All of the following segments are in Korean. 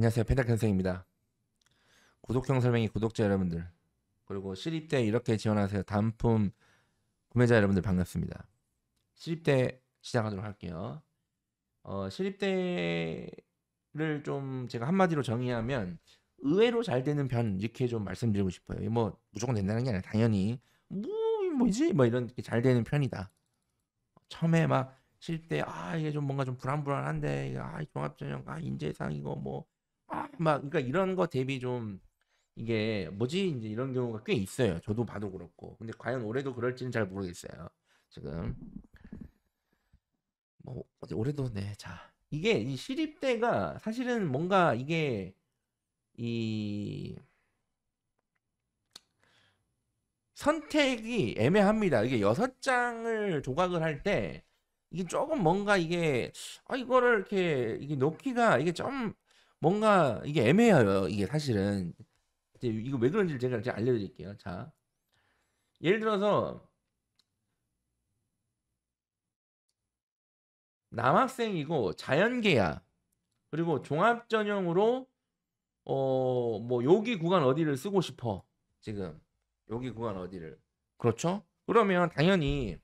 안녕하세요. 펜타선생입니다 구독형 설명이 구독자 여러분들, 그리고 실입대 이렇게 지원하세요 단품 구매자 여러분들 반갑습니다. 실입대 시작하도록 할게요. 실입대를 좀 제가 한마디로 정의하면 의외로 잘 되는 편, 이렇게 좀 말씀드리고 싶어요. 뭐 무조건 된다는 게 아니라 당연히 뭐지 뭐 이런 게 잘 되는 편이다. 처음에 막 실입대 이게 좀 뭔가 좀 불안불안한데, 종합전형 인재상 이거 뭐 막 그러니까 이런 거 대비 좀 이게 뭐지 이제 이런 경우가 꽤 있어요. 저도 봐도 그렇고. 근데 과연 올해도 그럴지는 잘 모르겠어요. 지금 뭐 어제 올해도 네. 자, 이게 이 시립대가 사실은 뭔가 이게 이 선택이 애매합니다. 이게 6장을 조각을 할 때 이게 조금 뭔가 이게 이거를 이렇게 이게 놓기가 이게 좀 뭔가 이게 애매해요. 이게 사실은 이제 이거 왜 그런지 제가 이제 알려드릴게요. 자, 예를 들어서 남학생이고 자연계야. 그리고 종합전형으로 뭐 여기 구간 어디를 쓰고 싶어. 지금 여기 구간 어디를. 그렇죠? 그러면 당연히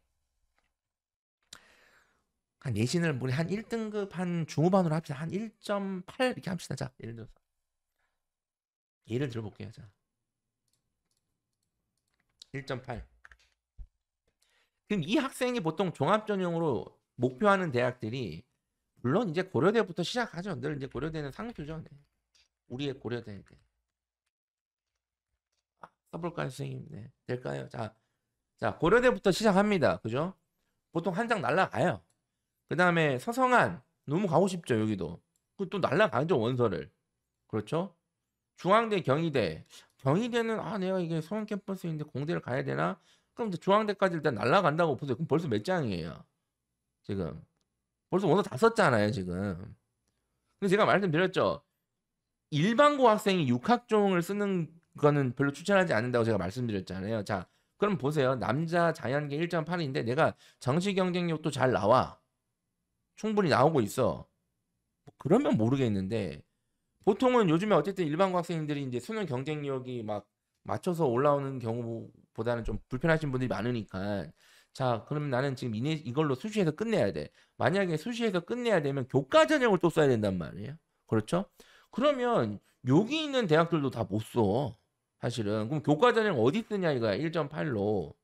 한 내신을 우리 한 1등급 한 중후반으로 합시다. 한 1.8 이렇게 합시다. 자, 예를 들어서 예를 들어볼게요. 자, 1.8. 그럼 이 학생이 보통 종합전형으로 목표하는 대학들이 물론 이제 고려대부터 시작하죠. 늘 이제 고려대는 상수죠. 네. 우리의 고려대. 네. 써볼까요, 선생님? 네. 될까요? 자, 고려대부터 시작합니다. 그죠? 보통 한 장 날라가요. 그 다음에 서성한, 너무 가고 싶죠, 여기도. 또 날라가죠, 원서를. 그렇죠? 중앙대, 경희대. 경희대는, 내가 이게 서울 캠퍼스인데 공대를 가야 되나? 그럼 이제 중앙대까지 일단 날라간다고 보세요. 그럼 벌써 몇 장이에요? 지금. 벌써 원서 다 썼잖아요, 지금. 근데 제가 말씀드렸죠. 일반고 학생이 6학종을 쓰는 거는 별로 추천하지 않는다고 제가 말씀드렸잖아요. 자, 그럼 보세요. 남자 자연계 1.8인데 내가 정시 경쟁력도 잘 나와. 충분히 나오고 있어. 그러면 모르겠는데 보통은 요즘에 어쨌든 일반고 학생들이 이제 수능 경쟁력이 막 맞춰서 올라오는 경우보다는 좀 불편하신 분들이 많으니까, 자, 그러면 나는 지금 이걸로 수시에서 끝내야 돼. 만약에 수시에서 끝내야 되면 교과 전형을 또 써야 된단 말이에요. 그렇죠? 그러면 여기 있는 대학들도 다 못 써. 사실은. 그럼 교과 전형 어디 쓰냐 이거야. 1.8로.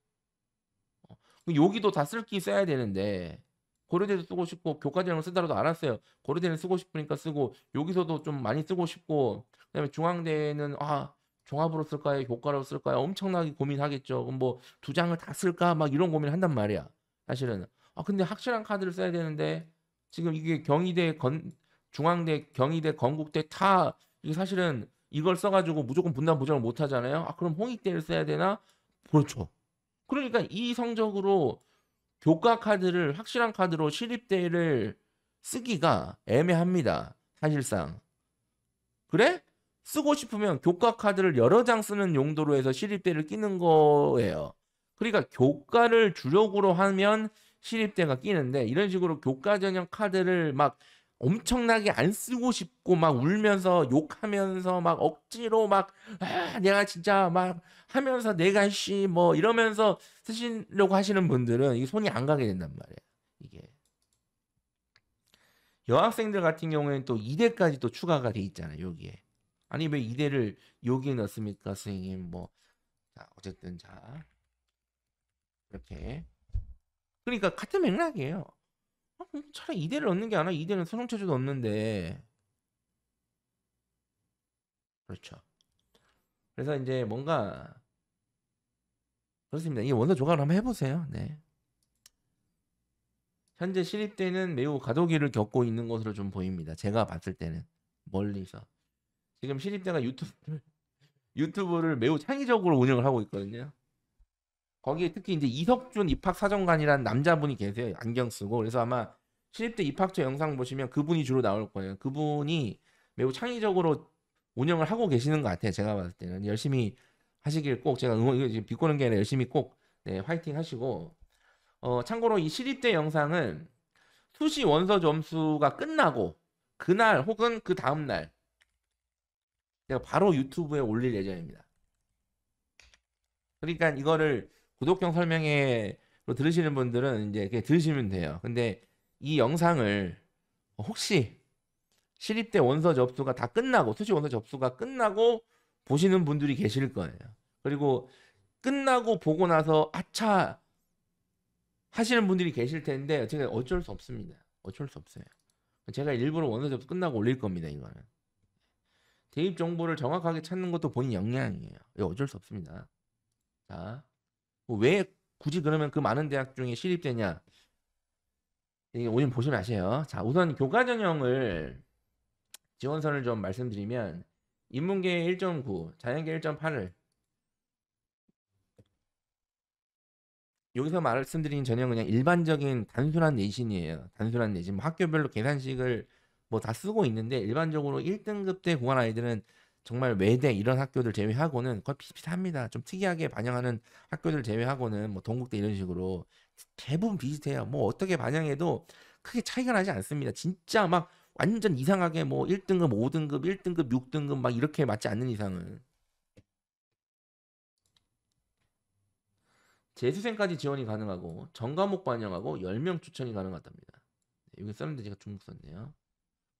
여기도 다 쓸기 써야 되는데 고려대도 쓰고 싶고 교과전형을 쓰더라도 알았어요. 고려대는 쓰고 싶으니까 쓰고 여기서도 좀 많이 쓰고 싶고, 그다음에 중앙대는 종합으로 쓸까요? 교과로 쓸까요? 엄청나게 고민하겠죠. 그럼 뭐 두 장을 다 쓸까? 막 이런 고민을 한단 말이야. 사실은. 근데 확실한 카드를 써야 되는데 지금 이게 중앙대, 경희대, 건국대 다 이게 사실은 이걸 써가지고 무조건 분단 보정을 못 하잖아요. 그럼 홍익대를 써야 되나? 그렇죠. 그러니까 이 성적으로 교과 카드를 확실한 카드로 시립대를 쓰기가 애매합니다. 사실상. 그래? 쓰고 싶으면 교과 카드를 여러 장 쓰는 용도로 해서 시립대를 끼는 거예요. 그러니까 교과를 주력으로 하면 시립대가 끼는데, 이런 식으로 교과 전형 카드를 막 엄청나게 안 쓰고 싶고 막 울면서 욕하면서 막 억지로 막 내가 진짜 막 하면서 내가 뭐 이러면서 쓰시려고 하시는 분들은 이게 손이 안 가게 된단 말이에요. 이게 여학생들 같은 경우에는 또 2대까지 또 추가가 돼 있잖아요, 여기에. 아니 왜 2대를 여기에 넣습니까, 선생님? 뭐 자, 어쨌든 자, 이렇게. 그러니까 같은 맥락이에요. 차라리 2대를 넣는 게 아니라 2대는 수능체제도 넣는데. 그렇죠. 그래서 이제 뭔가 그렇습니다. 이 원서 조각을 한번 해보세요. 네. 현재 시립대는 매우 가도기를 겪고 있는 것으로 좀 보입니다. 제가 봤을 때는 멀리서. 지금 시립대가 유튜브를 매우 창의적으로 운영을 하고 있거든요. 거기에 특히 이제 이석준 입학사정관이라는 남자분이 계세요. 안경 쓰고. 그래서 아마 시립대 입학처 영상 보시면 그분이 주로 나올 거예요. 그분이 매우 창의적으로 운영을 하고 계시는 것 같아요. 제가 봤을 때는 열심히 하시길 꼭 제가 이거 지금 비꼬는 게 아니라 열심히 꼭 네, 화이팅 하시고. 참고로 이 시립대 영상은 수시 원서 점수가 끝나고 그날 혹은 그 다음 날, 제가 바로 유튜브에 올릴 예정입니다. 그러니까 이거를 구독형 설명회로 들으시는 분들은 이제 그냥 들으시면 돼요. 근데 이 영상을 혹시 시립대 원서 접수가 다 끝나고 수시 원서 접수가 끝나고 보시는 분들이 계실 거예요. 그리고 끝나고 보고 나서 아차 하시는 분들이 계실 텐데 제가 어쩔 수 없습니다. 어쩔 수 없어요. 제가 일부러 원서 접수 끝나고 올릴 겁니다. 이거는 대입 정보를 정확하게 찾는 것도 본인 역량이에요. 이거 어쩔 수 없습니다. 자, 왜 굳이 그러면 그 많은 대학 중에 시립대냐? 이게 오늘 보시면 아세요. 자, 우선 교과 전형을 지원서를 좀 말씀드리면 인문계 1.9, 자연계 1.8을 여기서 말씀드린 전형은 그냥 일반적인 단순한 내신이에요. 단순한 내신. 뭐 학교별로 계산식을 뭐 다 쓰고 있는데 일반적으로 1등급 때 공부한 아이들은 정말 외대 이런 학교들 제외하고는 거의 비슷합니다. 좀 특이하게 반영하는 학교들 제외하고는 뭐 동국대 이런 식으로 대부분 비슷해요. 뭐 어떻게 반영해도 크게 차이가 나지 않습니다. 진짜 막 완전 이상하게 뭐 1등급, 5등급, 1등급, 6등급 막 이렇게 맞지 않는 이상은 재수생까지 지원이 가능하고 전과목 반영하고 10명 추천이 가능하답니다. 여기 썼는데 제가 중국 썼네요.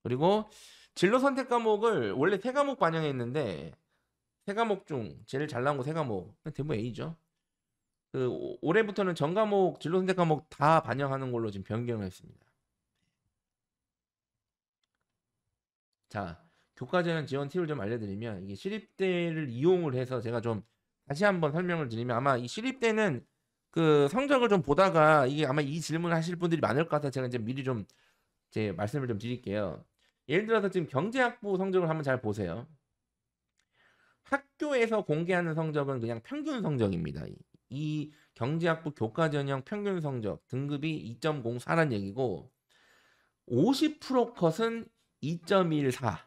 그리고 진로 선택 과목을 원래 세 과목 반영했는데 세 과목 중 제일 잘 나온 거 세 과목 대부분 A죠. 그 올해부터는 전 과목 진로 선택 과목 다 반영하는 걸로 지금 변경을 했습니다. 자, 교과전 지원 팁을 좀 알려드리면 이게 시립대를 이용을 해서 제가 좀 다시 한번 설명을 드리면 아마 이 시립대는 그 성적을 좀 보다가 이게 아마 이 질문을 하실 분들이 많을 것 같아서 제가 이제 미리 좀 제 말씀을 좀 드릴게요. 예를 들어서 지금 경제학부 성적을 한번 잘 보세요. 학교에서 공개하는 성적은 그냥 평균 성적입니다. 이 경제학부 교과전형 평균 성적 등급이 2.04란 얘기고 50% 컷은 2.14,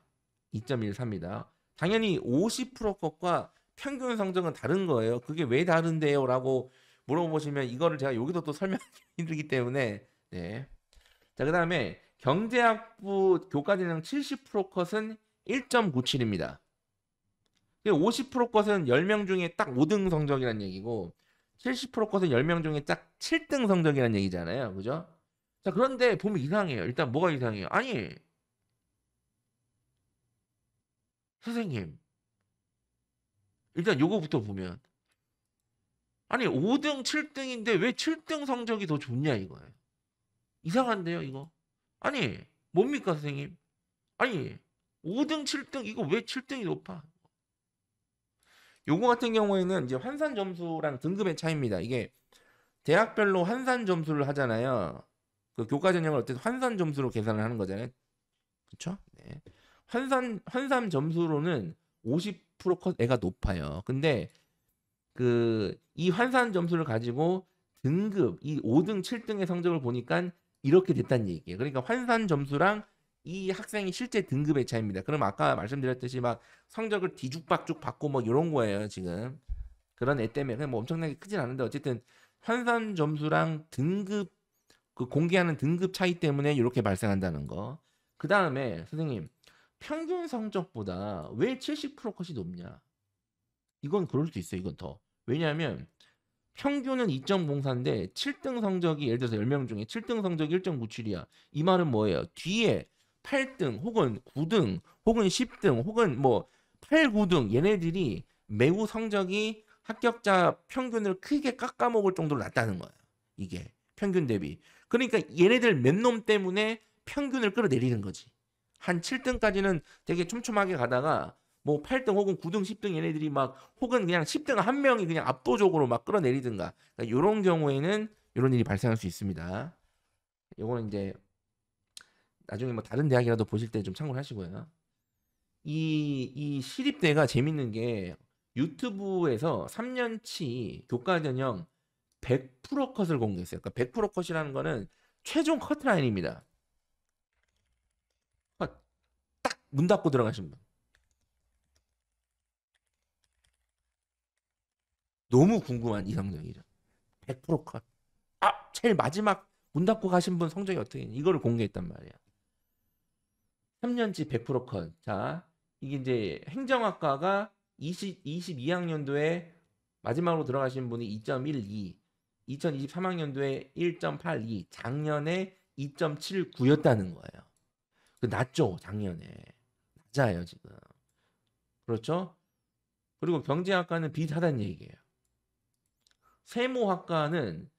2.14입니다. 당연히 50% 컷과 평균 성적은 다른 거예요. 그게 왜 다른데요? 라고 물어보시면 이거를 제가 여기서 또 설명하기 힘들기 때문에 네. 자, 그 다음에 경제학부 교과전형 70% 컷은 1.97입니다. 50% 컷은 10명 중에 딱 5등 성적이라는 얘기고 70% 컷은 10명 중에 딱 7등 성적이라는 얘기잖아요. 그죠? 자, 그런데 보면 이상해요. 일단 뭐가 이상해요? 아니, 선생님. 일단 요거부터 보면 아니, 5등, 7등인데 왜 7등 성적이 더 좋냐 이거예요. 이상한데요, 이거? 아니, 뭡니까, 선생님? 아니, 5등, 7등 이거 왜 7등이 높아? 요거 같은 경우에는 이제 환산 점수랑 등급의 차이입니다. 이게 대학별로 환산 점수를 하잖아요. 그 교과 전형을 어쨌든 환산 점수로 계산을 하는 거잖아요. 그렇죠? 네. 환산 점수로는 50% 애가 높아요. 근데 그 이 환산 점수를 가지고 등급 이 5등, 7등의 성적을 보니까 이렇게 됐다는 얘기예요. 그러니까 환산 점수랑 이 학생이 실제 등급의 차이입니다. 그럼 아까 말씀드렸듯이 막 성적을 뒤죽박죽 받고 뭐 이런 거예요, 지금. 그런 애 때문에 그냥 뭐 엄청나게 크진 않은데 어쨌든 환산 점수랑 등급 그 공개하는 등급 차이 때문에 이렇게 발생한다는 거. 그 다음에 선생님 평균 성적보다 왜 70% 컷이 높냐? 이건 그럴 수 있어요. 이건 더. 왜냐하면 평균은 2.04인데 7등 성적이 예를 들어서 10명 중에 7등 성적이 1.97이야. 이 말은 뭐예요? 뒤에 8등 혹은 9등 혹은 10등 혹은 뭐 8, 9등 얘네들이 매우 성적이 합격자 평균을 크게 깎아먹을 정도로 낮다는 거예요. 이게 평균 대비. 그러니까 얘네들 몇 놈 때문에 평균을 끌어내리는 거지. 한 7등까지는 되게 촘촘하게 가다가 뭐 8등 혹은 9등, 10등 얘네들이 막 혹은 그냥 10등 한 명이 그냥 압도적으로 막 끌어내리든가 그러니까 이런 경우에는 이런 일이 발생할 수 있습니다. 요거는 이제 나중에 뭐 다른 대학이라도 보실 때 좀 참고를 하시고요. 이 시립대가 재밌는 게 유튜브에서 3년치 교과 전형 100% 컷을 공개했어요. 그러니까 100% 컷이라는 거는 최종 커트라인입니다. 딱 문 닫고 들어가신 분. 너무 궁금한 이상적이죠. 100% 컷. 아, 제일 마지막 문 닫고 가신 분 성적이 어떻게 이거를 공개했단 말이야. 3년치 100% 컷. 자, 이게 이제 행정학과가 22학년도에 마지막으로 들어가신 분이 2.12, 2023학년도에 1.82, 작년에 2.79였다는 거예요. 그 낮죠, 작년에. 낮아요, 지금. 그렇죠? 그리고 경제학과는 비슷하다는 얘기예요. 세무학과는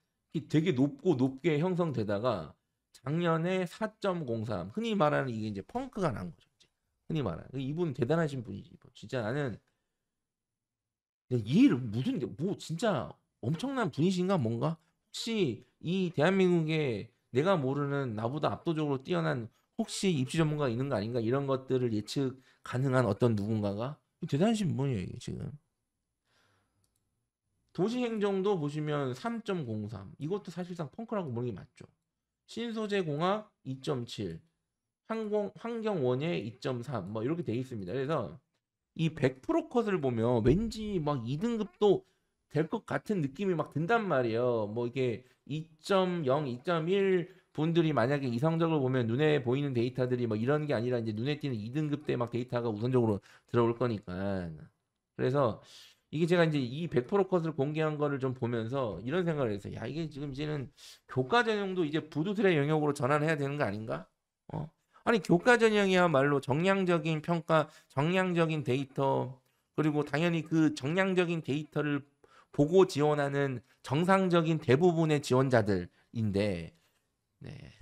되게 높게 형성되다가 작년에 4.03, 흔히 말하는 이게 이제 펑크가 난 거죠. 흔히 말하는. 이분 대단하신 분이지. 진짜 나는 이해를 무슨 뭐 진짜 엄청난 분이신가 뭔가? 혹시 이 대한민국에 내가 모르는 나보다 압도적으로 뛰어난 혹시 입시 전문가가 있는 거 아닌가? 이런 것들을 예측 가능한 어떤 누군가가 대단하신 분이에요, 이게 지금. 도시행정도 보시면 3.03. 이것도 사실상 펑크라고 보는 게 맞죠. 신소재공학 2.7, 환경원예 2.3, 뭐 이렇게 돼 있습니다. 그래서 이 100% 컷을 보면 왠지 막 2등급도 될 것 같은 느낌이 막 든단 말이에요. 뭐 이게 2.0, 2.1 분들이 만약에 이성적으로 보면 눈에 보이는 데이터들이 뭐 이런 게 아니라 이제 눈에 띄는 2등급 대 막 데이터가 우선적으로 들어올 거니까. 그래서 이게 제가 이제 이 100% 컷을 공개한 거를 좀 보면서 이런 생각을 했어요. 야, 이게 지금 이제는 교과 전형도 이제 부도들의 영역으로 전환해야 되는 거 아닌가? 어. 아니, 교과 전형이야말로 정량적인 평가, 정량적인 데이터, 그리고 당연히 그 정량적인 데이터를 보고 지원하는 정상적인 대부분의 지원자들인데, 네.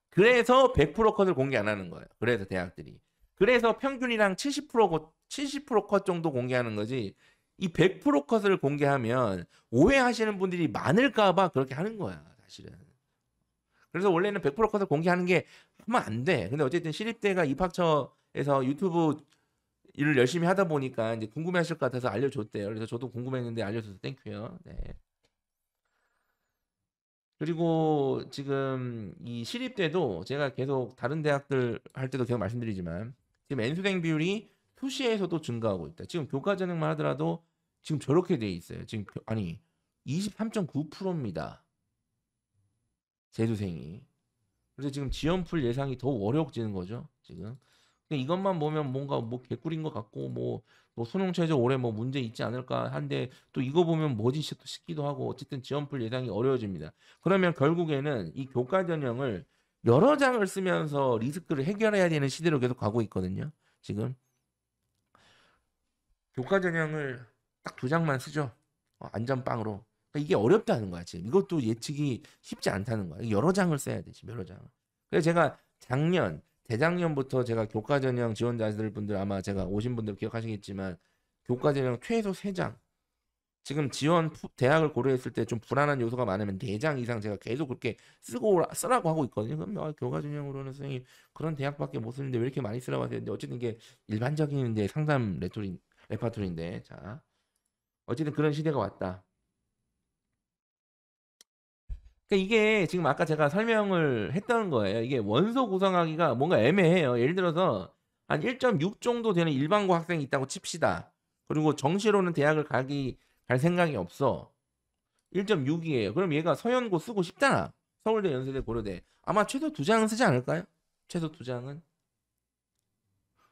그래서 100% 컷을 공개 안 하는 거예요. 그래서 대학들이. 그래서 평균이랑 70%컷 정도 공개하는 거지. 이 100% 컷을 공개하면 오해하시는 분들이 많을까봐 그렇게 하는 거야, 사실은. 그래서 원래는 100% 컷을 공개하는 게 하면 안 돼. 근데 어쨌든 시립대가 입학처에서 유튜브 일을 열심히 하다 보니까 이제 궁금해하실 것 같아서 알려줬대요. 그래서 저도 궁금했는데 알려줘서 땡큐요. 네. 그리고 지금 이 시립대도 제가 계속 다른 대학들 할 때도 계속 말씀드리지만 지금 N수생 비율이 수시에서도 증가하고 있다. 지금 교과 전형만 하더라도 지금 저렇게 돼 있어요. 지금 아니 23.9%입니다. 재수생이. 그래서 지금 지원풀 예상이 더 어려워지는 거죠. 지금. 근데 이것만 보면 뭔가 뭐 개꿀인 것 같고 뭐 수능 최저 올해 뭐 문제 있지 않을까 한데 또 이거 보면 뭐지 또 싶기도 하고 어쨌든 지원풀 예상이 어려워집니다. 그러면 결국에는 이 교과 전형을 여러 장을 쓰면서 리스크를 해결해야 되는 시대로 계속 가고 있거든요. 지금 교과 전형을 딱 2장만 쓰죠. 안전빵으로. 그러니까 이게 어렵다는 거야 지금. 이것도 예측이 쉽지 않다는 거야. 여러 장을 써야 되지 여러 장을. 그래서 제가 작년 재작년부터 제가 교과 전형 지원자들 분들 아마 제가 오신 분들 기억하시겠지만 교과 전형 최소 3장. 지금 대학을 고려했을 때 좀 불안한 요소가 많으면 4장 이상 제가 계속 그렇게 쓰라고 하고 있거든요. 그럼 교과 전형으로는 선생님 그런 대학밖에 못 쓰는데 왜 이렇게 많이 쓰라고 하는데 어쨌든 이게 일반적인 이제 상담 레파토리인데 자 어쨌든 그런 시대가 왔다. 그러니까 이게 지금 아까 제가 설명을 했던 거예요. 이게 원소 구성하기가 뭔가 애매해요. 예를 들어서 한 1.6 정도 되는 일반고 학생이 있다고 칩시다. 그리고 정시로는 대학을 갈 생각이 없어. 1.6이에요. 그럼 얘가 서연고 쓰고 싶잖아. 서울대, 연세대, 고려대. 아마 최소 2장은 쓰지 않을까요? 최소 2장은.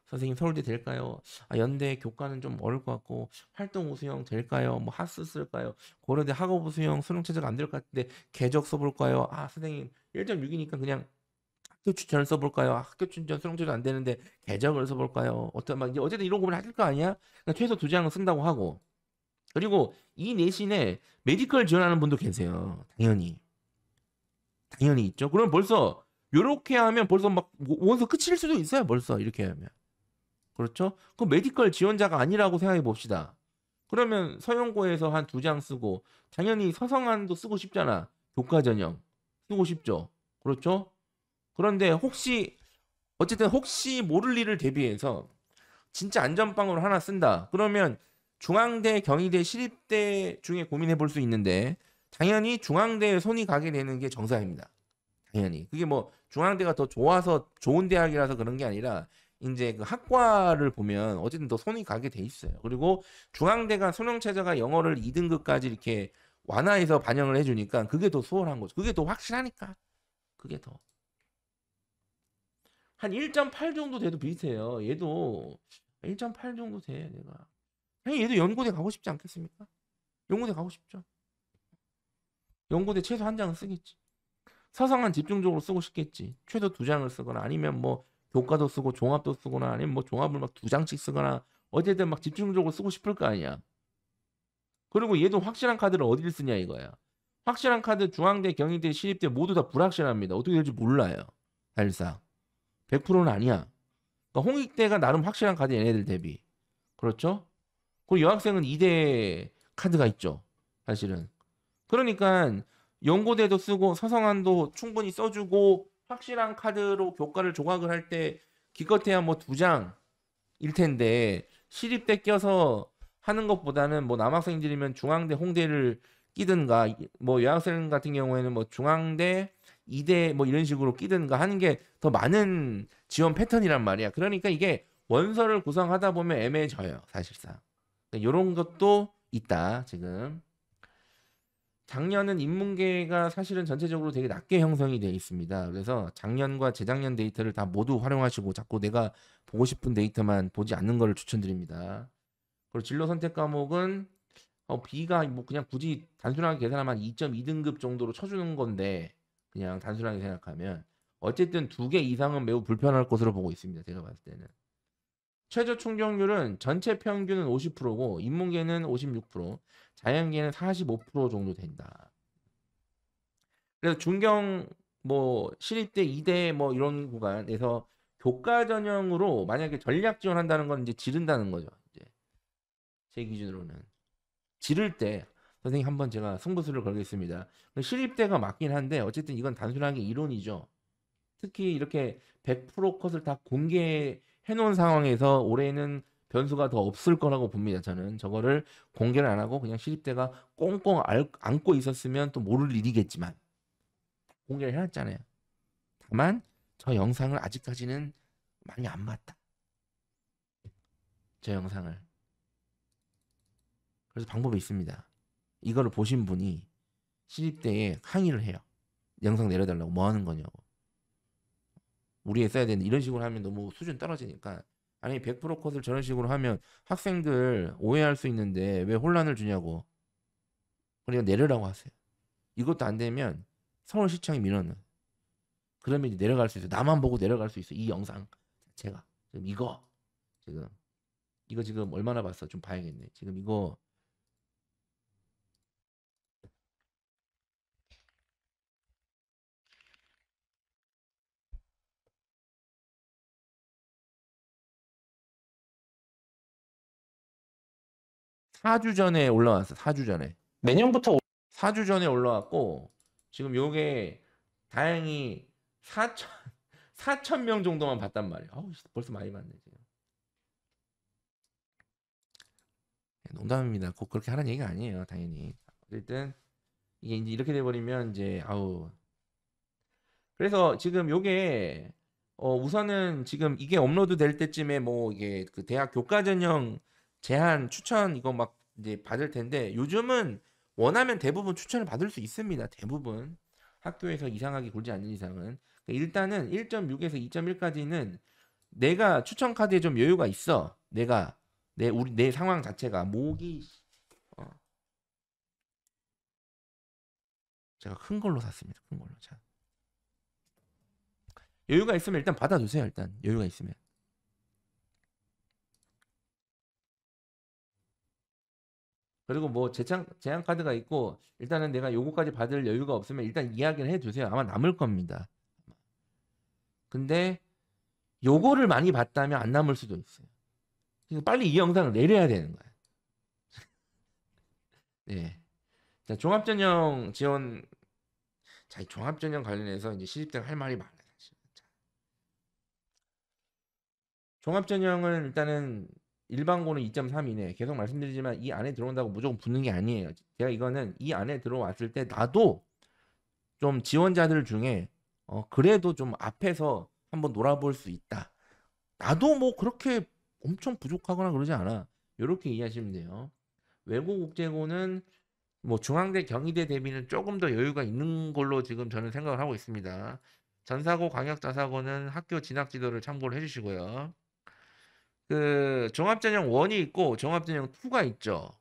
선생님 서울대 될까요? 연대 교과는 좀 어려울 것 같고 활동 우수형 될까요? 뭐 하스 쓸까요? 고려대 학업 우수형 수능 최저가 안 될 것 같은데 궤적 써볼까요? 선생님 1.6이니까 그냥 학교 추천을 써볼까요? 학교 추천 수능 최저 안 되는데 궤적을 써볼까요? 이제 어쨌든 이런 고민을 하실 거 아니야? 그러니까 최소 2장은 쓴다고 하고 그리고 이 내신에 메디컬 지원하는 분도 계세요. 당연히 있죠. 그럼 벌써 요렇게 하면 벌써 막 원서 끝일 수도 있어요. 벌써 이렇게 하면. 그렇죠? 그 메디컬 지원자가 아니라고 생각해 봅시다. 그러면 서영고에서 한 2장 쓰고 당연히 서성한도 쓰고 싶잖아. 교과 전형 쓰고 싶죠. 그렇죠? 그런데 혹시 모를 일을 대비해서 진짜 안전빵으로 하나 쓴다. 그러면 중앙대, 경희대, 시립대 중에 고민해 볼 수 있는데 당연히 중앙대에 손이 가게 되는 게 정상입니다. 당연히. 그게 뭐 중앙대가 더 좋아서 좋은 대학이라서 그런 게 아니라 이제 그 학과를 보면 어쨌든 더 손이 가게 돼 있어요. 그리고 중앙대가 수능 최저가 영어를 2등급까지 이렇게 완화해서 반영을 해주니까 그게 더 수월한 거죠. 그게 더 확실하니까. 그게 더. 한 1.8 정도 돼도 비슷해요. 얘도 1.8 정도 돼, 내가. 아니, 얘도 연고대 가고 싶지 않겠습니까? 연고대 가고 싶죠. 연고대 최소 한 장은 쓰겠지. 서성한 집중적으로 쓰고 싶겠지. 최소 2장을 쓰거나 아니면 뭐 교과도 쓰고 종합도 쓰거나 아니면 뭐 종합을 막 2장씩 쓰거나 어쨌든 막 집중적으로 쓰고 싶을 거 아니야. 그리고 얘도 확실한 카드를 어디를 쓰냐 이거야. 확실한 카드 중앙대, 경희대, 시립대 모두 다 불확실합니다. 어떻게 될지 몰라요. 사실상 100%는 아니야. 그러니까 홍익대가 나름 확실한 카드 얘네들 대비. 그렇죠? 그리고 여학생은 2대 카드가 있죠. 사실은. 그러니까 연고대도 쓰고 서성한도 충분히 써주고 확실한 카드로 교과를 조각을 할 때 기껏해야 뭐 2장일 텐데 시립대 껴서 하는 것보다는 뭐 남학생들이면 중앙대, 홍대를 끼든가 뭐 여학생 같은 경우에는 뭐 중앙대, 이대 뭐 이런 식으로 끼든가 하는 게 더 많은 지원 패턴이란 말이야. 그러니까 이게 원서를 구성하다 보면 애매해져요, 사실상. 이런 것도 있다, 지금. 작년은 인문계가 사실은 전체적으로 되게 낮게 형성이 되어 있습니다. 그래서 작년과 재작년 데이터를 다 모두 활용하시고 자꾸 내가 보고 싶은 데이터만 보지 않는 것을 추천드립니다. 그리고 진로 선택 과목은 B가 뭐 그냥 굳이 단순하게 계산하면 2.2등급 정도로 쳐주는 건데 그냥 단순하게 생각하면 어쨌든 2개 이상은 매우 불편할 것으로 보고 있습니다. 제가 봤을 때는. 최저 충족률은 전체 평균은 50%고 인문계는 56%, 자연계는 45% 정도 된다. 그래서 중경 뭐 시립대, 이대 뭐 이런 구간에서 교과 전형으로 만약에 전략 지원한다는 건 이제 지른다는 거죠. 이제 제 기준으로는 지를 때 선생님 한번 제가 승부수를 걸겠습니다. 시립대가 맞긴 한데 어쨌든 이건 단순하게 이론이죠. 특히 이렇게 100% 컷을 다 공개해 놓은 상황에서 올해는 변수가 더 없을 거라고 봅니다. 저는 저거를 공개를 안 하고 그냥 시립대가 꽁꽁 안고 있었으면 또 모를 일이겠지만 공개를 해놨잖아요. 다만 저 영상을 아직까지는 많이 안 봤다. 저 영상을. 그래서 방법이 있습니다. 이거를 보신 분이 시립대에 항의를 해요. 영상 내려달라고 뭐 하는 거냐고. 우리 써야 되는데 이런 식으로 하면 너무 수준 떨어지니까 아니 100% 컷을 저런 식으로 하면 학생들 오해할 수 있는데 왜 혼란을 주냐고. 그러니까 내려라고 하세요. 이것도 안 되면 서울시청이 민원을. 그러면 이제 내려갈 수 있어. 나만 보고 내려갈 수 있어. 이 영상 자체가 지금 이거 지금 얼마나 봤어? 좀 봐야겠네. 지금 이거 4주 전에 올라왔어. 4주 전에. 내년부터 4주 전에 올라왔고 지금 요게 다행히 4천 명 정도만 봤단 말이야. 어우, 벌써 많이 봤네 지금. 농담입니다. 꼭 그렇게 하라는 얘기가 아니에요, 당연히. 어쨌든 이게 이제 이렇게 돼버리면 이제 아우. 그래서 지금 요게 우선은 지금 이게 업로드 될 때쯤에 뭐 이게 그 대학 교과 전형 제한 추천 이거 막 이제 받을 텐데 요즘은 원하면 대부분 추천을 받을 수 있습니다. 대부분 학교에서 이상하게 굴지 않는 이상은 일단은 1.6에서 2.1까지는 내가 추천 카드에 좀 여유가 있어. 내가 내 상황 자체가 목이 제가 큰 걸로 샀습니다. 큰 걸로. 자. 여유가 있으면 일단 받아주세요. 일단 여유가 있으면. 그리고 뭐 제한 카드가 있고 일단은 내가 요거까지 받을 여유가 없으면 일단 이야기를 해주세요. 아마 남을 겁니다. 근데 요거를 많이 받다면 안 남을 수도 있어요. 그래서 빨리 이 영상을 내려야 되는 거야. 네. 자, 종합전형 지원. 자, 종합전형 관련해서 이제 시집대가 할 말이 많아요. 종합전형은 일단은 일반고는 2.3 이내 계속 말씀드리지만 이 안에 들어온다고 무조건 붙는 게 아니에요. 제가 이거는 이 안에 들어왔을 때 나도 좀 지원자들 중에 그래도 좀 앞에서 한번 놀아볼 수 있다. 나도 뭐 그렇게 엄청 부족하거나 그러지 않아. 이렇게 이해하시면 돼요. 외고 국제고는 뭐 중앙대 경희대 대비는 조금 더 여유가 있는 걸로 지금 저는 생각을 하고 있습니다. 전사고, 광역자사고는 학교 진학 지도를 참고를 해주시고요. 그 종합전형 1이 있고 종합전형 2가 있죠.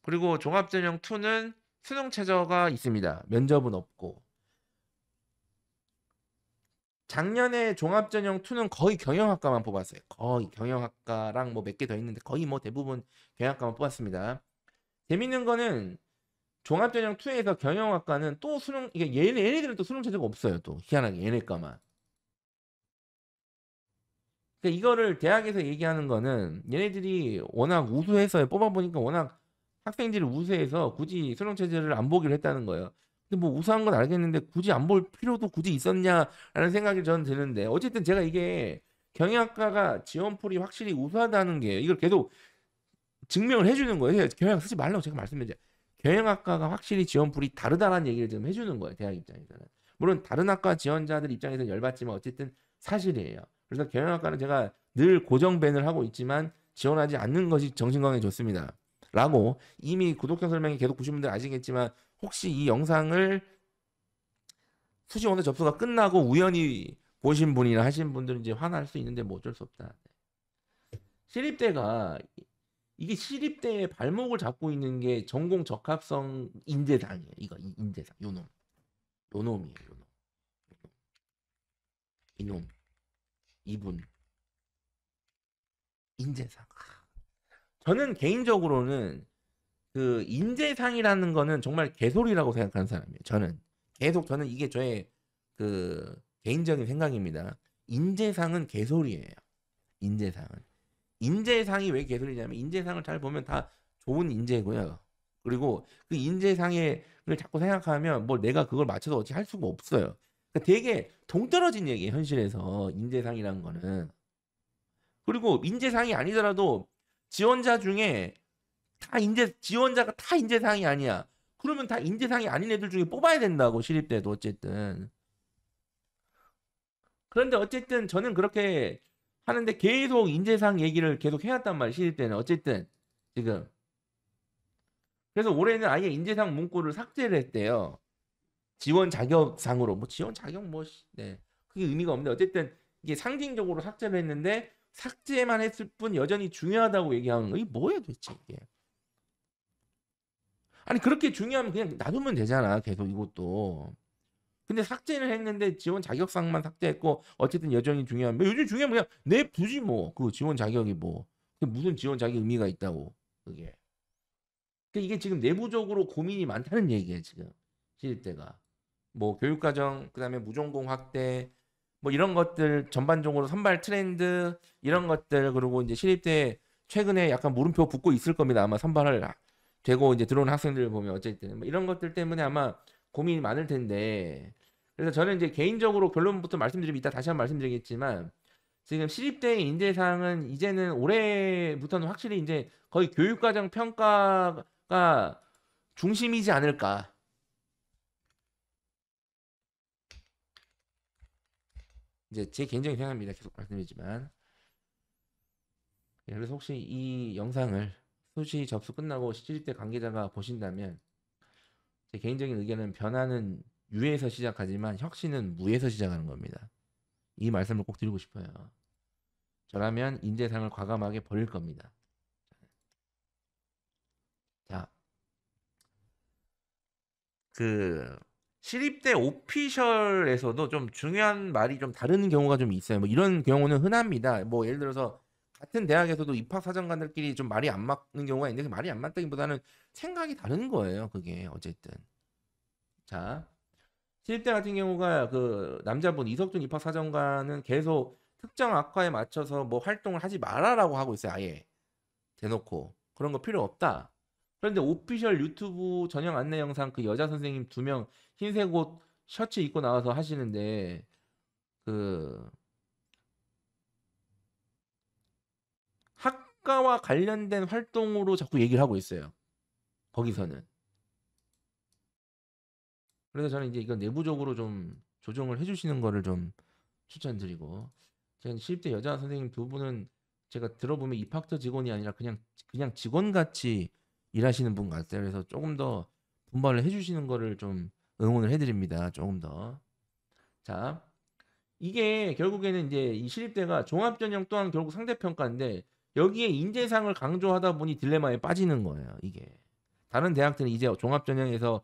그리고 종합전형 2는 수능 최저가 있습니다. 면접은 없고. 작년에 종합전형 2는 거의 경영학과만 뽑았어요. 거의 경영학과랑 뭐 몇 개 더 있는데 거의 뭐 대부분 경영학과만 뽑았습니다. 재밌는 거는 종합전형 2에서 경영학과는 또 수능 이게 얘네들은 또 수능 최저가 없어요. 또 희한하게 얘네과만. 그러니까 이거를 대학에서 얘기하는 거는 얘네들이 워낙 우수해서 뽑아보니까 워낙 학생들이 우수해서 굳이 수능 체제를 안 보기로 했다는 거예요. 근데 뭐 우수한 건 알겠는데 굳이 안 볼 필요도 굳이 있었냐라는 생각이 저는 드는데 어쨌든 제가 이게 경영학과가 지원풀이 확실히 우수하다는 게 이걸 계속 증명을 해주는 거예요. 경영학 쓰지 말라고 제가 말씀드렸죠. 경영학과가 확실히 지원풀이 다르다는 얘기를 지금 해주는 거예요. 대학 입장에서는. 물론 다른 학과 지원자들 입장에서는 열받지만 어쨌든 사실이에요. 그래서 경영학과는 제가 늘 고정밴을 하고 있지만 지원하지 않는 것이 정신건강에 좋습니다. 라고 이미 구독자 설명이 계속 보신 분들 아시겠지만 혹시 이 영상을 수시 원서 접수가 끝나고 우연히 보신 분이나 하신 분들은 이제 화날 수 있는데 뭐 어쩔 수 없다. 시립대가 이게 시립대의 발목을 잡고 있는 게 전공 적합성 인재상이에요. 이거 인재상 요놈 요놈이에요. 요놈 이놈 이분 인재상. 저는 개인적으로는 그 인재상이라는 거는 정말 개소리라고 생각하는 사람이에요. 저는 이게 저의 그 개인적인 생각입니다. 인재상은 개소리예요. 인재상이 왜 개소리냐면 인재상을 잘 보면 다 좋은 인재고요. 그리고 그 인재상을 자꾸 생각하면 뭐 내가 그걸 맞춰서 어찌 할 수가 없어요. 그러니까 되게 동떨어진 얘기예요. 현실에서 인재상이라는 거는. 그리고 인재상이 아니더라도 지원자 중에 지원자가 다 인재상이 아니야. 그러면 다 인재상이 아닌 애들 중에 뽑아야 된다고 시립대도 어쨌든. 그런데 어쨌든 저는 그렇게 하는데 계속 인재상 얘기를 계속 해왔단 말이에요. 시립대는 어쨌든 지금. 그래서 올해는 아예 인재상 문구를 삭제를 했대요. 지원 자격상으로 뭐 지원 자격 뭐 네. 그게 의미가 없는데 어쨌든 이게 상징적으로 삭제를 했는데 삭제만 했을 뿐 여전히 중요하다고 얘기하는 거. 이게 뭐예요 도대체 이게. 아니 그렇게 중요하면 그냥 놔두면 되잖아. 계속 이것도. 근데 삭제를 했는데 지원 자격상만 삭제했고 어쨌든 여전히 중요한 뭐 요즘 중요하면 그냥 내두지 뭐. 그 지원 자격이 뭐. 무슨 지원 자격 의미가 있다고. 그게. 그러니까 이게 지금 내부적으로 고민이 많다는 얘기예요, 지금. 시립대가. 뭐 교육과정, 그다음에 무전공 확대 뭐 이런 것들 전반적으로 선발 트렌드 이런 것들 그리고 이제 시립대 최근에 약간 물음표 붙고 있을 겁니다. 아마 선발을 되고 이제 들어오는 학생들 보면 어쨌든 뭐 이런 것들 때문에 아마 고민이 많을 텐데 그래서 저는 이제 개인적으로 결론부터 말씀드리면 이따 다시 한번 말씀드리겠지만 지금 시립대 인재상은 이제는 올해부터는 확실히 이제 거의 교육과정 평가가 중심이지 않을까. 이제 제 개인적인 생각입니다. 계속 말씀드리지만. 그래서 혹시 이 영상을 수시 접수 끝나고 시립대 관계자가 보신다면 제 개인적인 의견은 변화는 유에서 시작하지만 혁신은 무에서 시작하는 겁니다. 이 말씀을 꼭 드리고 싶어요. 저라면 인재상을 과감하게 버릴 겁니다. 자, 그 시립대 오피셜에서도 좀 중요한 말이 좀 다른 경우가 좀 있어요. 뭐 이런 경우는 흔합니다. 뭐 예를 들어서 같은 대학에서도 입학 사정관들끼리 좀 말이 안 맞는 경우가 있는데 말이 안 맞다기보다는 생각이 다른 거예요. 그게 어쨌든. 자, 시립대 같은 경우가 그 남자분 이석준 입학 사정관은 계속 특정 학과에 맞춰서 뭐 활동을 하지 말아라고 하고 있어요. 아예 대놓고 그런 거 필요 없다. 그런데 오피셜 유튜브 전형 안내 영상 그 여자 선생님 2명 흰색 옷 셔츠 입고 나와서 하시는데 그 학과와 관련된 활동으로 자꾸 얘기를 하고 있어요. 거기서는. 그래서 저는 이제 이건 내부적으로 좀 조정을 해주시는 거를 좀 추천드리고 제가 시립대 여자 선생님 2분은 제가 들어보면 입학처 직원이 아니라 그냥 직원같이 일하시는 분 같아요. 그래서 조금 더 분발을 해주시는 거를 좀 응원을 해드립니다. 조금 더. 자, 이게 결국에는 이제 이 시립대가 종합전형 또한 결국 상대평가인데 여기에 인재상을 강조하다 보니 딜레마에 빠지는 거예요. 이게 다른 대학들은 이제 종합전형에서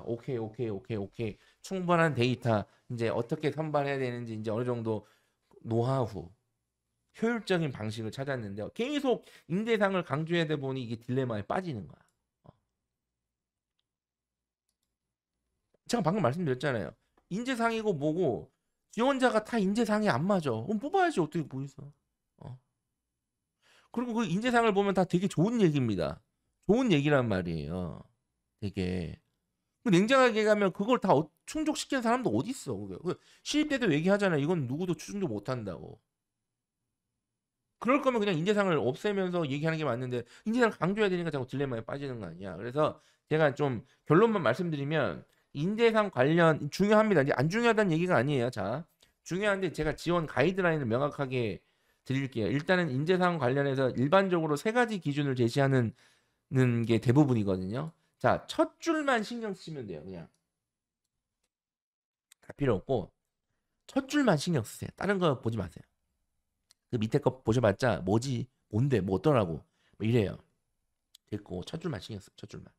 오케이 오케이 오케이 오케이 충분한 데이터 이제 어떻게 선발해야 되는지 이제 어느 정도 노하우 효율적인 방식을 찾았는데 계속 인재상을 강조해야 되 보니 이게 딜레마에 빠지는 거야. 제가 방금 말씀드렸잖아요. 인재상이고 뭐고 지원자가 다 인재상이 안 맞아. 뽑아야지 어떻게 보이서. 그리고 그 인재상을 보면 다 되게 좋은 얘기입니다. 좋은 얘기란 말이에요. 되게. 냉정하게 얘기하면 그걸 다 충족시키는 사람도 어디 있어. 시입 때도 얘기하잖아요. 이건 누구도 충족 못 한다고. 그럴 거면 그냥 인재상을 없애면서 얘기하는 게 맞는데 인재상을 강조해야 되니까 자꾸 딜레마에 빠지는 거 아니야. 그래서 제가 좀 결론만 말씀드리면 인재상 관련 중요합니다. 이제 안 중요하다는 얘기가 아니에요. 자, 중요한데 제가 지원 가이드라인을 명확하게 드릴게요. 일단은 인재상 관련해서 일반적으로 세 가지 기준을 제시하는 게 대부분이거든요. 자, 첫 줄만 신경 쓰시면 돼요. 그냥 다 필요 없고 첫 줄만 신경 쓰세요. 다른 거 보지 마세요. 그 밑에 거 보셔봤자 뭐지, 뭔데, 뭐 어떠라고 뭐 이래요. 됐고 첫 줄만 신경 써요. 첫 줄만.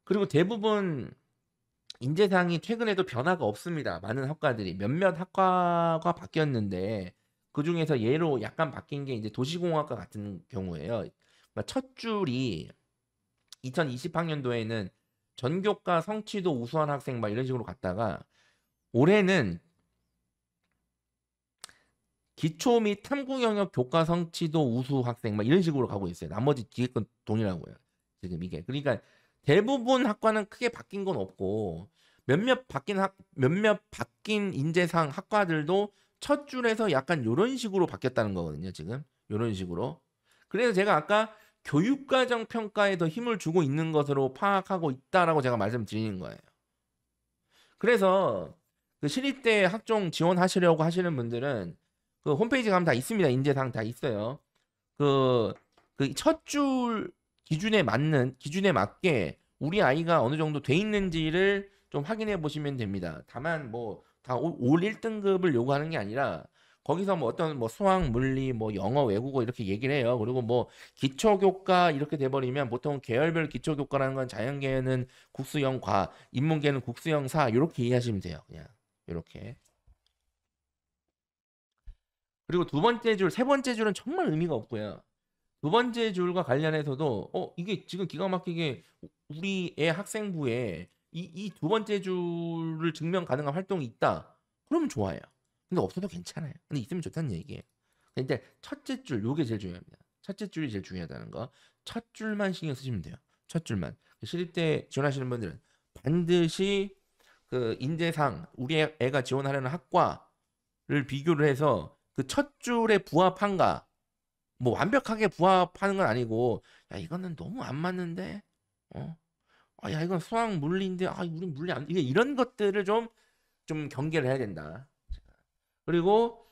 그리고 대부분 인재상이 최근에도 변화가 없습니다. 많은 학과들이 몇몇 학과가 바뀌었는데 그 중에서 예로 약간 바뀐 게 이제 도시공학과 같은 경우예요. 그러니까 첫 줄이 2020학년도에는 전교과 성취도 우수한 학생 막 이런 식으로 갔다가 올해는 기초 및 탐구 영역 교과 성취도 우수 학생 막 이런 식으로 가고 있어요. 나머지 뒤에 건 동일하고요. 지금 이게 그러니까 대부분 학과는 크게 바뀐 건 없고 몇몇 바뀐 인재상 학과들도 첫 줄에서 약간 요런 식으로 바뀌었다는 거거든요. 지금 요런 식으로. 그래서 제가 아까 교육과정 평가에 더 힘을 주고 있는 것으로 파악하고 있다라고 제가 말씀드리는 거예요. 그래서 그 시립대 학종 지원하시려고 하시는 분들은 그 홈페이지 가면 다 있습니다. 인재상 다 있어요. 그 첫 줄 기준에 맞게 우리 아이가 어느 정도 돼 있는지를 좀 확인해 보시면 됩니다. 다만 뭐 다 올 1등급을 요구하는 게 아니라 거기서 뭐 어떤 뭐 수학, 물리, 뭐 영어, 외국어 이렇게 얘기를 해요. 그리고 뭐 기초교과 이렇게 돼버리면 보통 계열별 기초교과라는 건 자연계는 국수영과, 인문계는 국수영사 이렇게 이해하시면 돼요. 그냥 이렇게. 그리고 두 번째 줄, 세 번째 줄은 정말 의미가 없고요. 두 번째 줄과 관련해서도 이게 지금 기가 막히게 우리 애 학생부에 이 두 번째 줄을 증명 가능한 활동이 있다. 그러면 좋아요. 근데 없어도 괜찮아요. 근데 있으면 좋다는 얘기예요. 근데 첫째 줄, 요게 제일 중요합니다. 첫째 줄이 제일 중요하다는 거. 첫 줄만 신경 쓰시면 돼요. 첫 줄만. 시립대 지원하시는 분들은 반드시 그 인재상 우리 애가 지원하려는 학과를 비교를 해서 그 첫 줄에 부합한가, 뭐 완벽하게 부합하는 건 아니고 야 이거는 너무 안 맞는데 야 이건 수학 물리인데 우린 물리 안 이게 이런 것들을 좀 경계를 해야 된다. 그리고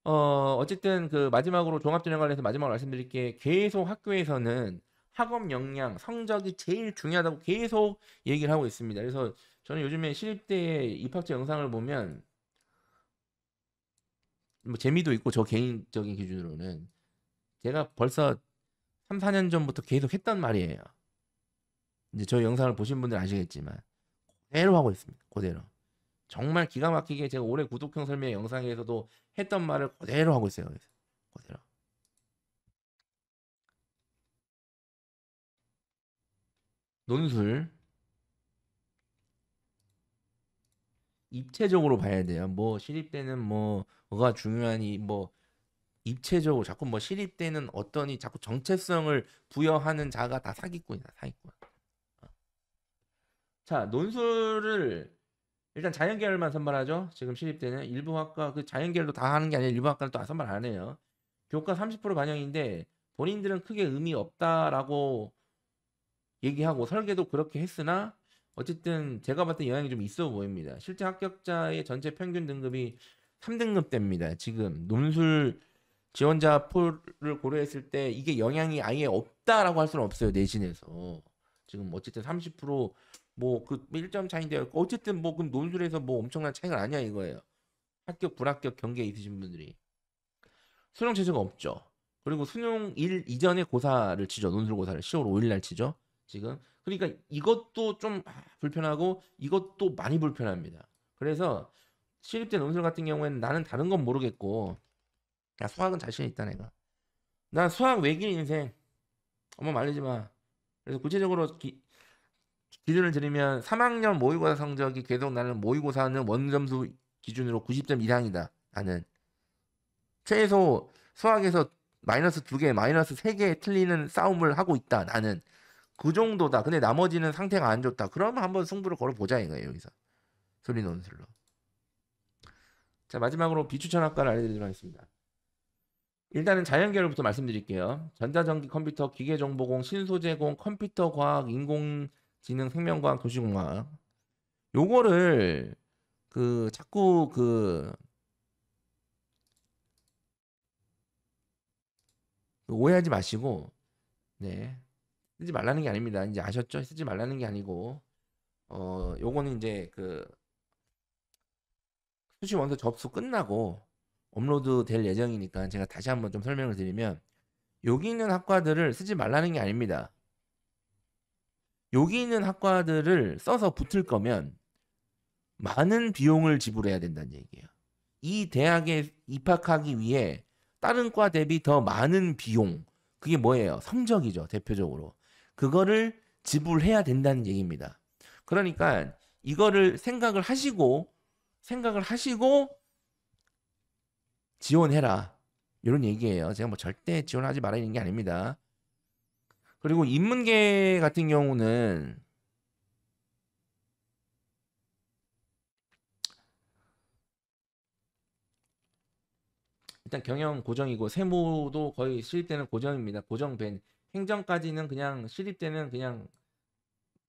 어쨌든 그 마지막으로 종합전형 관련해서 마지막으로 말씀드릴 게 계속 학교에서는 학업 역량 성적이 제일 중요하다고 계속 얘기를 하고 있습니다. 그래서 저는 요즘에 시립대 입학처 영상을 보면 뭐 재미도 있고 저 개인적인 기준으로는 제가 벌써 3, 4년 전부터 계속 했던 말이에요. 이제 저 영상을 보신 분들 아시겠지만 그대로 하고 있습니다. 그대로. 정말 기가 막히게 제가 올해 구독형 설명 영상에서도 했던 말을 그대로 하고 있어요. 그대로. 논술 입체적으로 봐야 돼요. 뭐 시립대는 뭐가 중요하니 뭐 입체적으로 자꾸 뭐 시립대는 어떠니 자꾸 정체성을 부여하는 자가 다 사기꾼이다. 사기꾼. 자, 논술을 일단 자연계열만 선발하죠. 지금 시립대는 일부 학과 그 자연계열도 다 하는 게 아니라 일부 학과는 또 선발 안 해요. 교과 30% 반영인데 본인들은 크게 의미 없다라고 얘기하고 설계도 그렇게 했으나 어쨌든 제가 봤을 때 영향이 좀 있어 보입니다. 실제 합격자의 전체 평균 등급이 3등급 됩니다. 지금 논술 지원자 포를 고려했을 때 이게 영향이 아예 없다라고 할 수는 없어요. 내신에서. 지금 어쨌든 30% 뭐 그 1점 차인데 어쨌든 뭐 그럼 논술에서 뭐 엄청난 차이가 아니야 이거예요. 합격 불합격 경계에 있으신 분들이 수능 체제가 없죠. 그리고 수능일 이전에 고사를 치죠. 논술 고사를 10월 5일 날 치죠. 지금. 그러니까 이것도 좀 불편하고 이것도 많이 불편합니다. 그래서 시립대 논술 같은 경우에는 나는 다른 건 모르겠고 야 수학은 자신 있다 내가. 난 수학 외길 인생 엄마 말리지 마. 그래서 구체적으로 기준을 드리면 3학년 모의고사 성적이 계속 나는 모의고사는 원점수 기준으로 90점 이상이다. 나는 최소 수학에서 마이너스 2개, 마이너스 3개 틀리는 싸움을 하고 있다. 나는 그 정도다. 근데 나머지는 상태가 안 좋다. 그러면 한번 승부를 걸어보자 이거예요. 여기서 소리 논술로. 자 마지막으로 비추천학과를 알려드리도록 하겠습니다. 일단은 자연계열부터 말씀드릴게요. 전자전기 컴퓨터, 기계정보공, 신소재공, 컴퓨터과학, 인공지능, 생명과학, 도시공학. 요거를 자꾸 오해하지 마시고 네 쓰지 말라는 게 아닙니다. 이제 아셨죠? 쓰지 말라는 게 아니고 요거는 이제 수시 원서 접수 끝나고 업로드 될 예정이니까 제가 다시 한번 좀 설명을 드리면 여기 있는 학과들을 쓰지 말라는 게 아닙니다. 여기 있는 학과들을 써서 붙을 거면 많은 비용을 지불해야 된다는 얘기예요. 이 대학에 입학하기 위해 다른 과 대비 더 많은 비용, 그게 뭐예요? 성적이죠, 대표적으로. 그거를 지불해야 된다는 얘기입니다. 그러니까 이거를 생각을 하시고 지원해라. 이런 얘기예요. 제가 뭐 절대 지원하지 말라는 게 아닙니다. 그리고 인문계 같은 경우는 일단 경영 고정이고 세무도 거의 시립 때는 고정입니다. 고정된 행정까지는 그냥 시립 때는 그냥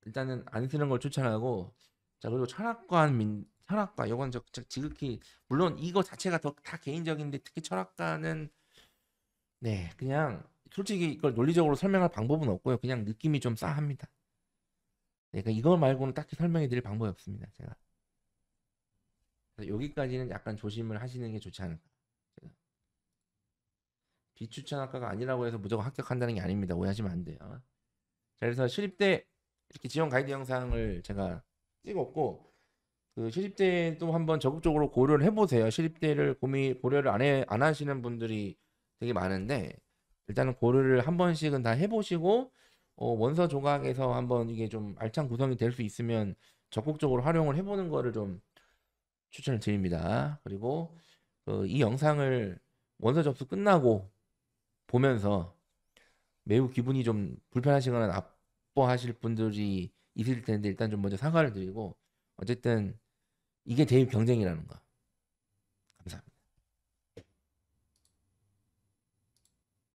일단은 안 쓰는 걸 추천하고 자 그리고 철학과 이건 지극히 물론 이거 자체가 다 개인적인데 특히 철학과는 네 그냥 솔직히 이걸 논리적으로 설명할 방법은 없고요. 그냥 느낌이 좀 싸합니다. 네, 그러니까 이거 말고는 딱히 설명해 드릴 방법이 없습니다. 제가 그래서 여기까지는 약간 조심을 하시는 게 좋지 않을까. 비추천학과가 아니라고 해서 무조건 합격한다는 게 아닙니다. 오해하시면 안 돼요. 자, 그래서 시립대 이렇게 지원 가이드 영상을 제가 찍었고 시립대도 한번 적극적으로 고려를 해보세요. 시립대를 고려를 안 하시는 분들이 되게 많은데 일단은 고려를 한 번씩은 다 해보시고 원서 조각에서 한번 이게 좀 알찬 구성이 될 수 있으면 적극적으로 활용을 해보는 거를 좀 추천을 드립니다. 그리고 이 영상을 원서 접수 끝나고 보면서 매우 기분이 좀 불편하시거나 나빠하실 분들이 있을 텐데 일단 좀 먼저 사과를 드리고 어쨌든 이게 대입 경쟁이라는 거.